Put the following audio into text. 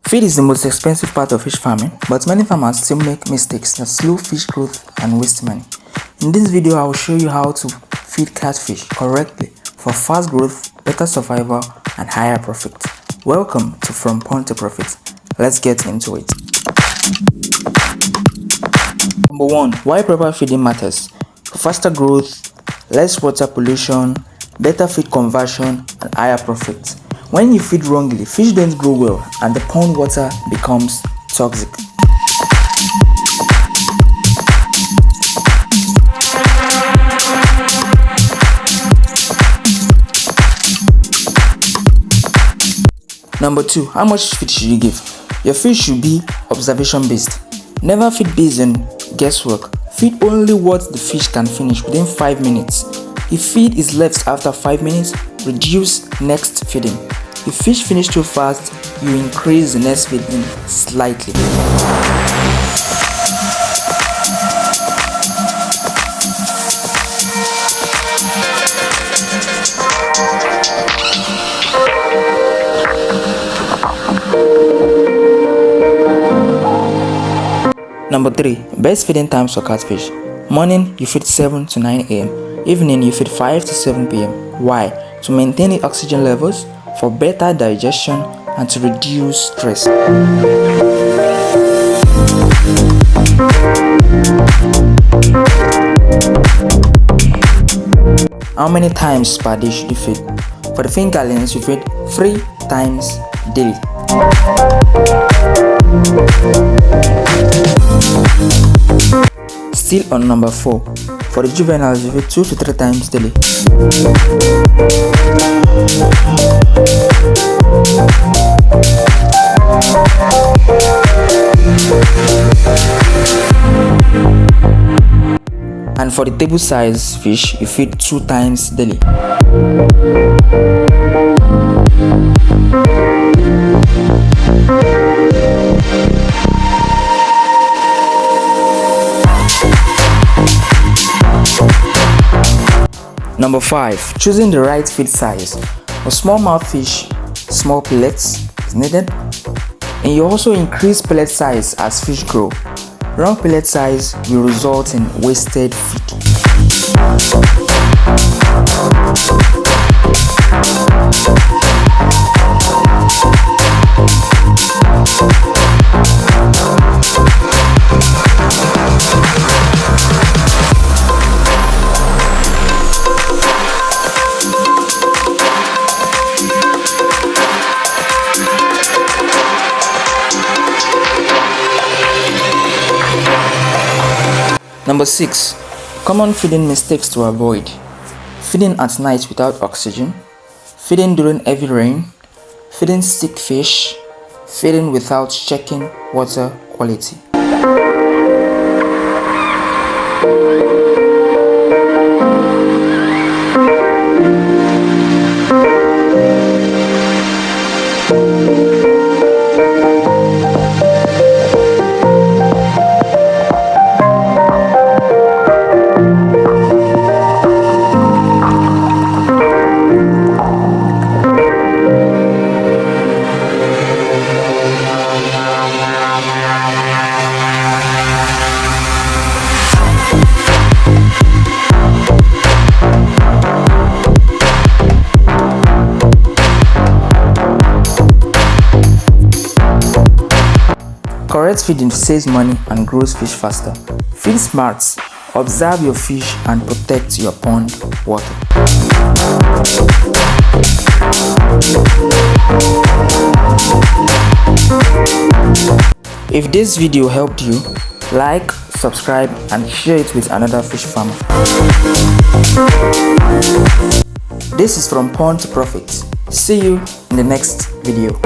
Feed is the most expensive part of fish farming, but many farmers still make mistakes that slow fish growth and waste money. In this video, I will show you how to feed catfish correctly for fast growth, better survival, and higher profit. Welcome to From Pond to Profit. Let's get into it. Number 1. Why proper feeding matters. For faster growth, less water pollution, better feed conversion, and higher profit. When you feed wrongly, fish don't grow well and the pond water becomes toxic. Number 2. How much feed should you give? Your feed should be observation based. Never feed based on guesswork. Feed only what the fish can finish within 5 minutes. If feed is left after 5 minutes, reduce next feeding. If fish finish too fast, you increase the next feeding slightly. Number 3. Best feeding times for catfish. Morning, you feed 7 to 9 a.m. Evening, you feed 5 to 7 p.m. Why? To maintain the oxygen levels, for better digestion, and to reduce stress. How many times per day should you feed? For the fingerlings, you feed 3 times daily. Still on number 4. For the juveniles, you feed 2 to 3 times daily. And for the table size fish, you feed 2 times daily. Number 5. Choosing the right feed size. For smallmouth fish, small pellets is needed, and you also increase pellet size as fish grow. Wrong pellet size will result in wasted feed. Number 6. Common feeding mistakes to avoid. Feeding at night without oxygen, feeding during heavy rain, feeding sick fish, feeding without checking water quality. Correct feeding saves money and grows fish faster. Feed smart, observe your fish, and protect your pond water. If this video helped you, like, subscribe, and share it with another fish farmer. This is From Pond to Profit. See you in the next video.